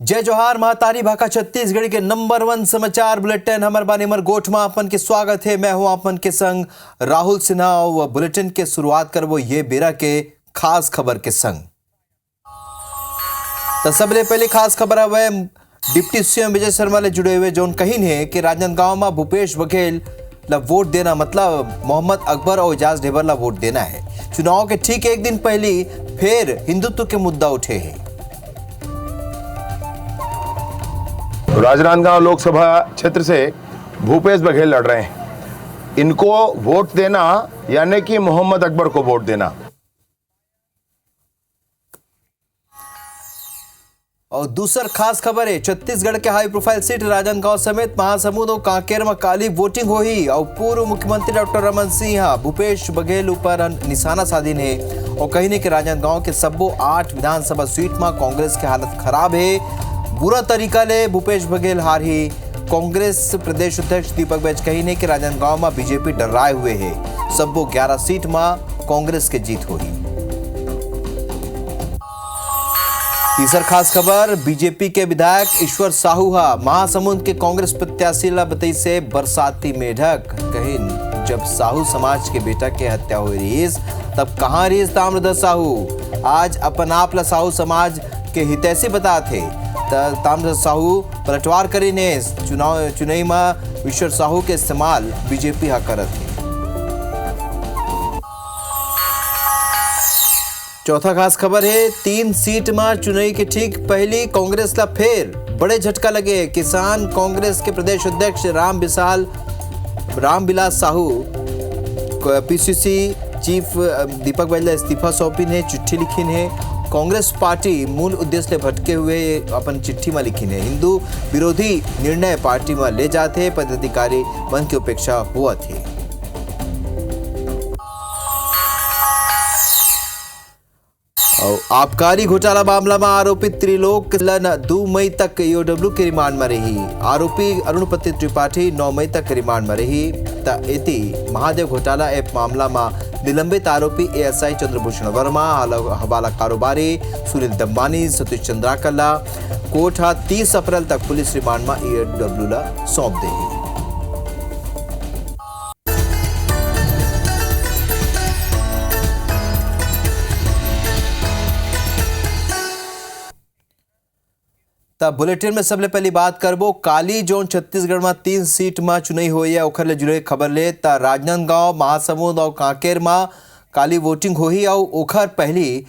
जय जोहार महातारी भाका छत्तीसगढ़ के नंबर 1 समाचार बुलेटिन हमर बानी मर गोठमा अपन के स्वागत है। मैं हूं अपन के संग राहुल सिन्हा और बुलेटिन के शुरुआत करबो ये बेरा के खास खबर के संग। तो सबले पहले खास खबर है डिप्टी सीएम विजय शर्मा ले जुड़े हुए जोन कहीं है कि राजनांदगांव में भूपेश बघेल ला वोट देना मतलब मोहम्मद अकबर और एजाज ढेबर ला वोट देना है। चुनाव के ठीक एक दिन पहले फिर हिंदुत्व के मुद्दा उठे हैं। राजनांदगांव लोकसभा क्षेत्र से भूपेश बघेल लड़ रहे हैं। इनको वोट देना यानी कि मोहम्मद अकबर को वोट देना। और दूसर खास खबर है छत्तीसगढ़ के हाई प्रोफाइल सीट राजनांदगांव समेत महासमुंद और कांकेर में काली वोटिंग हुई और पूर्व मुख्यमंत्री डॉक्टर रमन सिंह भूपेश बघेल ऊपर निशाना साधीन है और कहीं ने कि राजनांदगांव के सबो 8 विधानसभा सीट में कांग्रेस की हालत खराब है। बुरा तरीका ले भूपेश बघेल हार ही। कांग्रेस प्रदेश अध्यक्ष दीपक बैज कही ने कि राजनांदगांव में बीजेपी डराए हुए है। सबो 11 सीट में कांग्रेस के जीत हुई। तीसर खास खबर बीजेपी के विधायक ईश्वर साहू महासमुंद के कांग्रेस प्रत्याशी ला बतई से बरसाती मेढक कहीं जब साहू समाज के बेटा के हत्या हुई रहीस तब कहां रहीस ताम्रध्वज साहू। आज अपन आप ला साहू समाज के हितैषी बताते ताम्रध्वज साहू पलटवार करीने चुनाई में ईश्वर साहू के इस्तेमाल बीजेपी करत है। चौथा खास खबर है 3 सीट में चुनाई के ठीक पहली कांग्रेस ला फिर बड़े झटका लगे। किसान कांग्रेस के प्रदेश अध्यक्ष रामविलास साहू पीसीसी चीफ दीपक बैज ला इस्तीफा सौंपिन है, चिट्ठी लिखिन है। कांग्रेस पार्टी मूल उद्देश्य ले भटके हुए अपन चिट्ठी में लिखिन है। हिंदू विरोधी निर्णय पार्टी में ले जाते पदाधिकारी मन की उपेक्षा हुआ थी। आबकारी घोटाला मामला में आरोपित त्रिलोक 2 मई तक ईओडब्ल्यू के रिमांड में रही। आरोपी अरुणपति त्रिपाठी 9 मई तक रिमांड में रही। इति महादेव घोटाला ऐप मामला में निलंबित आरोपी एएसआई चंद्रभूषण वर्मा हवाला कारोबारी सुनील दम्बानी सतीश चंद्राकला कोर्ट 30 अप्रैल तक पुलिस रिमांड में ईओडब्ल्यू ला सौंप दे। तब बुलेटिन में सबले पहली बात करबो काली जोन छत्तीसगढ़ में 3 सीट में चुनाई हुई है ओखर ले जुड़े खबर ले ता राजनांदगांव महासमुंद और कांकेर में काली वोटिंग हुई और ओखर पहली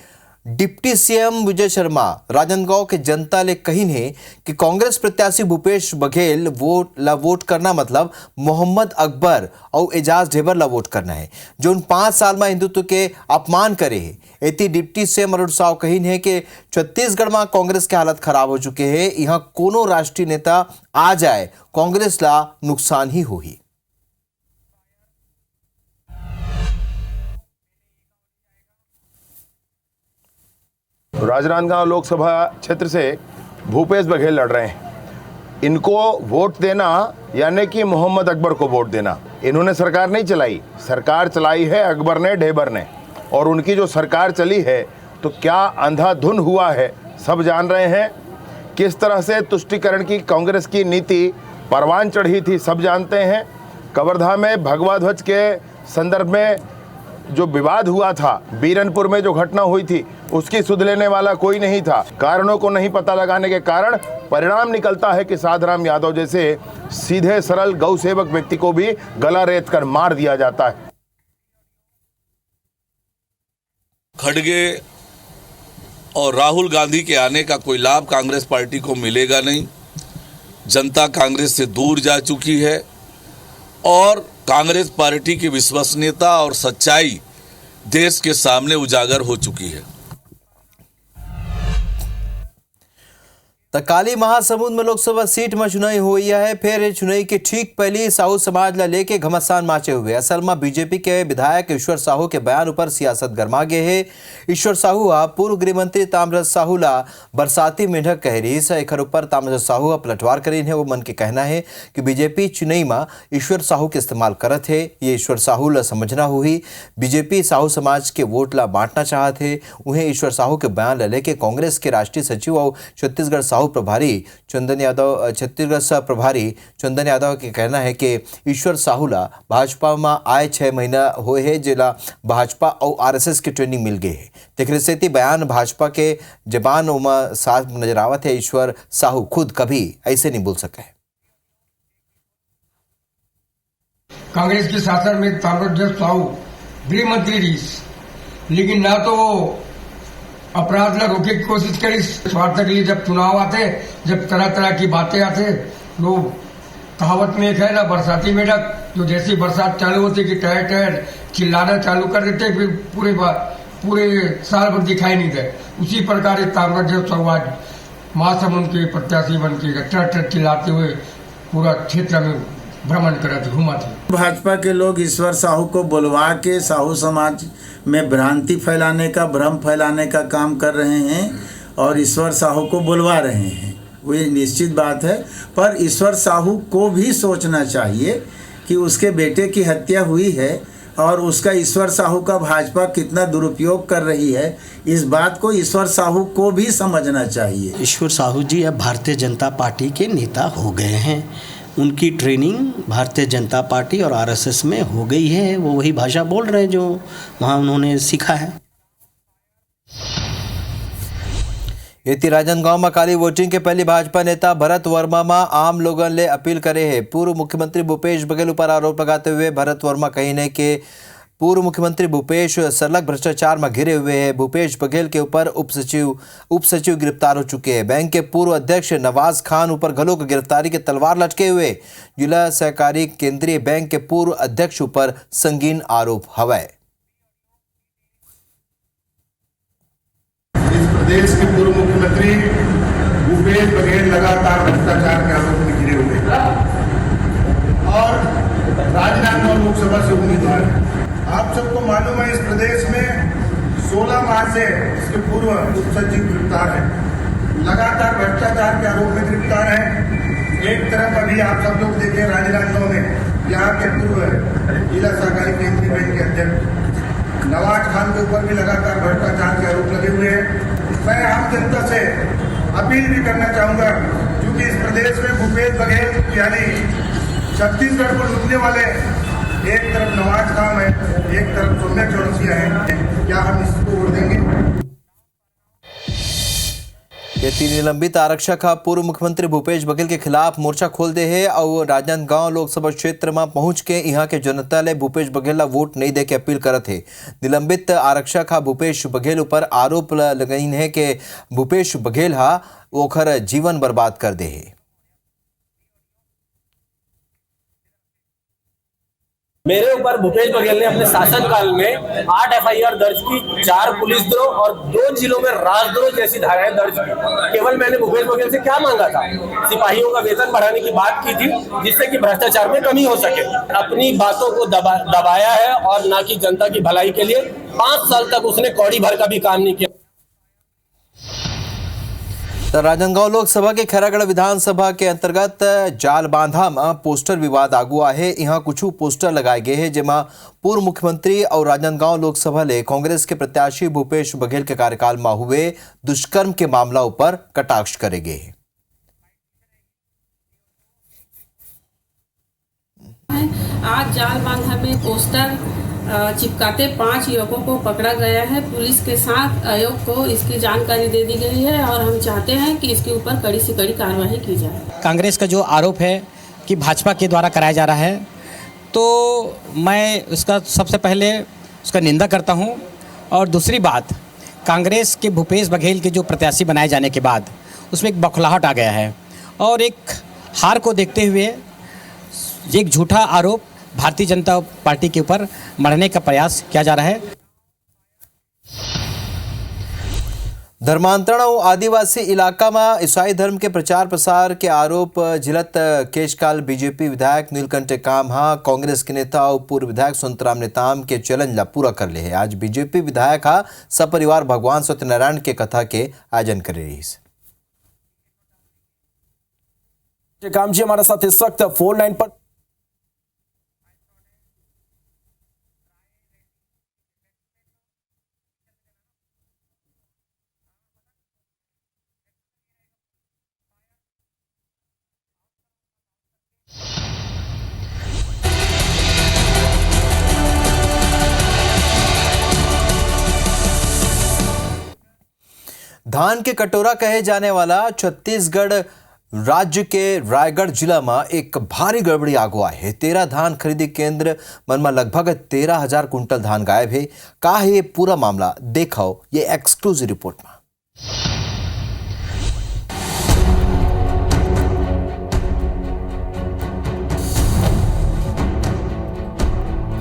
डिप्टी सीएम विजय शर्मा राजनांदगांव के जनता ले कही है कि कांग्रेस प्रत्याशी भूपेश बघेल वोट करना मतलब मोहम्मद अकबर और एजाज ढेबर ला वोट करना है जो 5 साल में हिंदुत्व के अपमान करे है। इति डिप्टी सीएम अरुण साव कही है कि छत्तीसगढ़ में कांग्रेस की हालत खराब हो चुके हैं। यहाँ कोनो राष्ट्रीय नेता आ जाए कांग्रेस ला नुकसान ही होही। राजनांदगांव लोकसभा क्षेत्र से भूपेश बघेल लड़ रहे हैं। इनको वोट देना यानी कि मोहम्मद अकबर को वोट देना। इन्होंने सरकार नहीं चलाई, सरकार चलाई है अकबर ने ढेबर ने। और उनकी जो सरकार चली है तो क्या अंधाधुन हुआ है सब जान रहे हैं। किस तरह से तुष्टीकरण की कांग्रेस की नीति परवान चढ़ी थी सब जानते हैं। कवर्धा में भगवा ध्वज के संदर्भ में जो विवाद हुआ था, बीरनपुर में जो घटना हुई थी उसकी सुध लेने वाला कोई नहीं था। कारणों को नहीं पता लगाने के कारण परिणाम निकलता है कि साधराम यादव जैसे सीधे सरल गौ सेवक व्यक्ति को भी गला रेत कर मार दिया जाता है। खड़गे और राहुल गांधी के आने का कोई लाभ कांग्रेस पार्टी को मिलेगा नहीं। जनता कांग्रेस से दूर जा चुकी है और कांग्रेस पार्टी की विश्वसनीयता और सच्चाई देश के सामने उजागर हो चुकी है। काली महासमुंद में लोकसभा सीट में चुनाई हुई है। फिर चुनाई के ठीक पहले साहू समाज ला लेके घमासान माचे हुए। असल में बीजेपी के विधायक ईश्वर साहू के बयान ऊपर सियासत गरमा गए है। ईश्वर साहू पूर्व गृह मंत्री ताम्रध्वज साहू ला बरसाती मेढक कह रही है। एक ऊपर ताम्रध्वज साहू पलटवार करीन है। वो मन के कहना है कि बीजेपी चुनाई में ईश्वर साहू के इस्तेमाल करत है। ये ईश्वर साहू ला समझना हुई। बीजेपी साहू समाज के वोट ला बांटना चाहते। उन्हें ईश्वर साहू के बयान ला लेके कांग्रेस के राष्ट्रीय सचिव और छत्तीसगढ़ साहू प्रभारी चंदन यादव छत्तीसगढ़ सह प्रभारी चंदन यादव के कहना है कि ईश्वर साहू ला भाजपा में आए 6 महीना हुए है जिला भाजपा और आरएसएस की ट्रेनिंग मिल गई है। तेखरे सेती बयान भाजपा के जबान में साफ नजर आवत है। ईश्वर साहू खुद कभी ऐसे नहीं बोल सके। कांग्रेस के शासन में ताम्रध्वज साहू गृह मंत्री रही, लेकिन ना तो वो अपराध ला रोके की कोशिश करी। स्वार्थ के लिए जब चुनाव आते, जब तरह तरह की बातें आते, लोग कहावत में एक है ना, बरसाती मेढक, जो जैसी बरसात चालू होती कि टहर टहर चिल्लाना चालू कर देते, फिर पूरे साल भर दिखाई नहीं दे। उसी प्रकार ताम्रध्वज साहू आज महासमुंद के प्रत्याशी बन के ट्रैक्टर चिल्लाते हुए पूरा क्षेत्र में भ्रमण करते घूमा थे। भाजपा के लोग ईश्वर साहू को बुलवा के साहू समाज में भ्रांति फैलाने का, भ्रम फैलाने का काम कर रहे हैं और ईश्वर साहू को बुलवा रहे हैं। वो ये निश्चित बात है, पर ईश्वर साहू को भी सोचना चाहिए कि उसके बेटे की हत्या हुई है और उसका ईश्वर साहू का भाजपा कितना दुरुपयोग कर रही है, इस बात को ईश्वर साहू को भी समझना चाहिए। ईश्वर साहू जी अब भारतीय जनता पार्टी के नेता हो गए हैं। उनकी ट्रेनिंग भारतीय जनता पार्टी और आरएसएस में हो गई है। वो वही भाषा बोल रहे हैं जो वहाँ उन्होंने सीखा है। इति राजनांदगांव में काली वोटिंग के पहली भाजपा नेता भरत वर्मा में आम लोगों ले अपील करे है। पूर्व मुख्यमंत्री भूपेश बघेल पर आरोप लगाते हुए भरत वर्मा कहने के पूर्व मुख्यमंत्री भूपेश सरलग भ्रष्टाचार में घिरे हुए हैं। भूपेश बघेल के ऊपर उप सचिव गिरफ्तार हो चुके हैं। बैंक के पूर्व अध्यक्ष नवाज खान ऊपर घलों की गिरफ्तारी के तलवार लटके हुए। जिला सहकारी केंद्रीय बैंक के पूर्व अध्यक्ष ऊपर संगीन आरोप हवाए। इस प्रदेश के पूर्व मुख्यमंत्री भूपेश बघेल लगातार भ्रष्टाचार के आरोप में घिरे हुए और राजनांदगांव लोकसभा से उम्मीदवार है। आप सबको मालूम है, इस प्रदेश में 16 माह से इसके पूर्व उप सचिव गिरफ्तार है, लगातार भ्रष्टाचार के आरोप में गिरफ्तार है। एक तरफ अभी आप सब लोग देखें राजनांदगांव में यहाँ के पूर्व जिला सहकारी केंद्रीय बैंक के अध्यक्ष नवाज खान के ऊपर भी लगातार भ्रष्टाचार के आरोप लगे हुए हैं। मैं आम जनता से अपील भी करना चाहूंगा, क्योंकि इस प्रदेश में भूपेश बघेल यानी छत्तीसगढ़ को लूटने वाले एक तरफ नवाज खान है, एक तरफ सौम्या चौरसिया है। क्या हम इसको वोट देंगे? ये 3 निलंबित आरक्षक पूर्व मुख्यमंत्री भूपेश बघेल के खिलाफ मोर्चा खोल दे है और राजनांदगांव लोकसभा क्षेत्र में पहुंच के यहाँ के जनता ले भूपेश बघेल ला वोट नहीं दे के अपील करत है। निलंबित आरक्षक भूपेश बघेल ऊपर आरोप लगाइन है कि भूपेश बघेल ओखर जीवन बर्बाद कर दे है। मेरे ऊपर भूपेश बघेल ने अपने शासनकाल में 8 एफआईआर दर्ज की, 4 पुलिसद्रोह और 2 जिलों में राजद्रोह जैसी धाराएं दर्ज की। केवल मैंने भूपेश बघेल से क्या मांगा था? सिपाहियों का वेतन बढ़ाने की बात की थी, जिससे कि भ्रष्टाचार में कमी हो सके। अपनी बातों को दबाया है और ना कि जनता की भलाई के लिए 5 साल तक उसने कौड़ी भर का भी काम नहीं किया। राजनांदगांव लोकसभा के खैरागढ़ विधानसभा के अंतर्गत जाल बांधा में पोस्टर विवाद आगू है। यहाँ कुछ पोस्टर लगाए गए हैं जिसमें पूर्व मुख्यमंत्री और राजनांदगांव लोकसभा ले कांग्रेस के प्रत्याशी भूपेश बघेल के कार्यकाल में हुए दुष्कर्म के मामला ऊपर कटाक्ष करे गए। आज जाल बांधा में पोस्टर चिपकाते 5 युवकों को पकड़ा गया है। पुलिस के साथ आयोग को इसकी जानकारी दे दी गई है और हम चाहते हैं कि इसके ऊपर कड़ी से कड़ी कार्रवाई की जाए। कांग्रेस का जो आरोप है कि भाजपा के द्वारा कराया जा रहा है, तो मैं उसका सबसे पहले उसका निंदा करता हूं। और दूसरी बात, कांग्रेस के भूपेश बघेल के जो प्रत्याशी बनाए जाने के बाद उसमें एक बौखलाहट आ गया है और एक हार को देखते हुए एक झूठा आरोप भारतीय जनता पार्टी के ऊपर मढ़ने का प्रयास किया जा रहा है। धर्मांतरण और आदिवासी इलाका में ईसाई धर्म के प्रचार प्रसार के आरोप झिलत केशकाल बीजेपी विधायक नीलकंठ टेकाम कांग्रेस के नेता और पूर्व विधायक संतराम नेताम के चैलेंज ला पूरा कर ले है। आज बीजेपी विधायक सपरिवार भगवान सत्यनारायण के कथा के आयोजन कर रही है। टेकाम जी हमारे साथ इस वक्त फोन लाइन पर धान के कटोरा कहे जाने वाला छत्तीसगढ़ राज्य के रायगढ़ जिला में एक भारी गड़बड़ी आगो आए है। 13 धान खरीदी केंद्र मन में लगभग 13,000 कुंटल धान गायब है। का है ये पूरा मामला, देखो ये एक्सक्लूसिव रिपोर्ट में।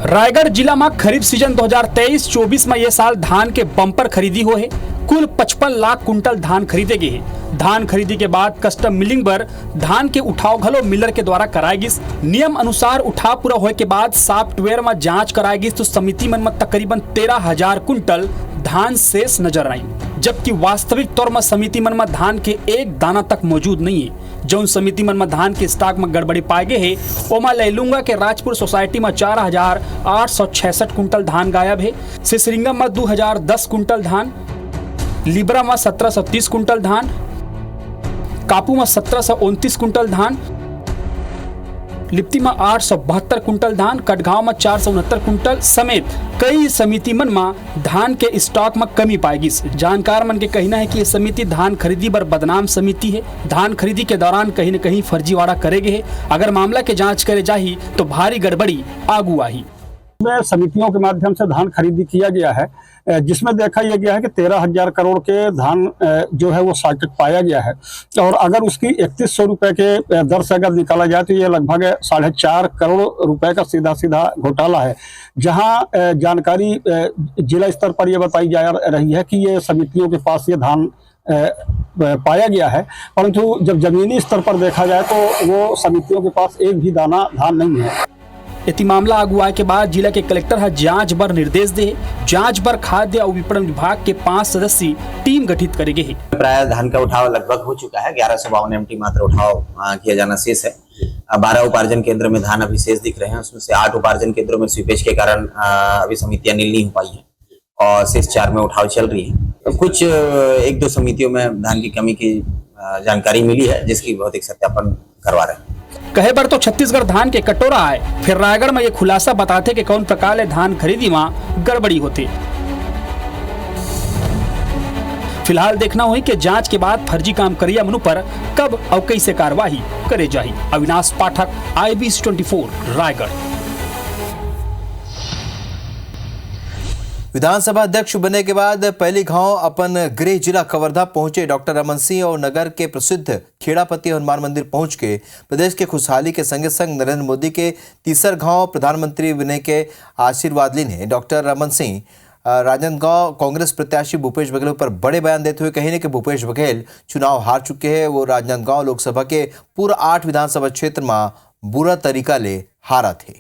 रायगढ़ जिला में खरीफ सीजन 2023-24 में ये साल धान के बम्पर खरीदी हो है। कुल 55 लाख कुंटल धान खरीदे गए हैं। धान खरीदी के बाद कस्टम मिलिंग पर धान के उठाव घलो मिलर के द्वारा कराएगी। नियम अनुसार उठाव पूरा होने के बाद सॉफ्टवेयर में जांच कराएगी तो समिति मन में तकरीबन 13,000 कुंटल धान शेष नजर आई, जबकि वास्तविक तौर में समिति मन में धान के एक दाना तक मौजूद नहीं है। जौन समिति मन में धान के स्टॉक में गड़बड़ी पाए गए है, ओमा लैलूंगा के राजपुर सोसाइटी में 4,866 कुंटल धान गायब है। सिसरिंगा में 2,010 कुंटल धान, लिब्रा में 1,730 कुंटल धान, कापू में 1,729 कुंटल धान, लिप्ती में 872 कुंटल धान, कटगांव में 469 कुंटल समेत कई समिति मन में धान के स्टॉक में कमी पाएगी। जानकार मन के कहना है कि ये समिति धान खरीदी पर बदनाम समिति है। धान खरीदी के दौरान कहीं न कहीं फर्जीवाड़ा करेगे है। अगर मामला के जांच करे जाही तो भारी गड़बड़ी आगू आई। में समितियों के माध्यम से धान खरीदी किया गया है, जिसमें देखा यह गया है कि 13,000 करोड़ के धान जो है वो सॉर्टेड पाया गया है। और अगर उसकी 3100 रुपए के दर से अगर निकाला जाए तो ये लगभग 4.5 करोड़ रुपए का सीधा सीधा घोटाला है। जहां जानकारी जिला स्तर पर यह बताई जा रही है कि ये समितियों के पास ये धान पाया गया है, परंतु जब जमीनी स्तर पर देखा जाए तो वो समितियों के पास एक भी दाना धान नहीं है। इति मामला आगू आए के बाद जिला के कलेक्टर है जांच बर निर्देश दे। जांच बर खाद्य और विपणन विभाग के 5 सदस्यीय टीम गठित करेंगे। प्राय धान का उठाव लगभग हो चुका है। 1152 एमटी मात्र उठाव किया जाना शेष है। 12 उपार्जन केंद्र में धान अभी शेष दिख रहे हैं, उसमें से 8 उपार्जन केंद्रों में स्वीपेज के कारण अभी समितियां नील नहीं हो पाई है और शेष 4 में उठाव चल रही है। तो कुछ 1-2 समितियों में धान की कमी की जानकारी मिली है, जिसकी भौतिक सत्यापन करवा रहे हैं। कहे पर तो छत्तीसगढ़ धान के कटोरा आए, फिर रायगढ़ में ये खुलासा बताते कि कौन प्रकार धान खरीदी में गड़बड़ी होती। फिलहाल देखना हुई कि जांच के बाद फर्जी काम करिया मनु पर कब और कैसे कार्यवाही करे जाही। अविनाश पाठक, IBC 24 रायगढ़। विधानसभा अध्यक्ष बनने के बाद पहली गांव अपन गृह जिला कवर्धा पहुंचे डॉक्टर रमन सिंह और नगर के प्रसिद्ध खेड़ापति हनुमान मंदिर पहुंच के प्रदेश के खुशहाली के संगे संग नरेंद्र मोदी के तीसर गांव प्रधानमंत्री बनने के आशीर्वाद लीने। डॉक्टर रमन सिंह राजनांदगांव कांग्रेस प्रत्याशी भूपेश बघेल पर बड़े बयान देते हुए कहे कि भूपेश बघेल चुनाव हार चुके हैं। वो राजनांदगांव लोकसभा के पूरा 8 विधानसभा क्षेत्र में बुरा तरीका ले हारा थे।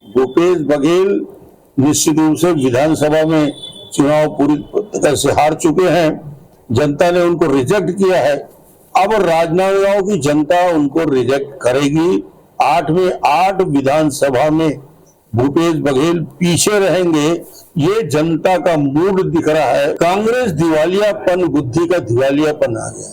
भूपेश बघेल निश्चित रूप से विधानसभा में चुनाव पूरी तरह से हार चुके हैं। जनता ने उनको रिजेक्ट किया है। अब राजनांदगांव की जनता उनको रिजेक्ट करेगी। 8 में 8 विधानसभा में भूपेश बघेल पीछे रहेंगे। ये जनता का मूड दिख रहा है। कांग्रेस दिवालियापन, बुद्धि का दिवालियापन आ गया।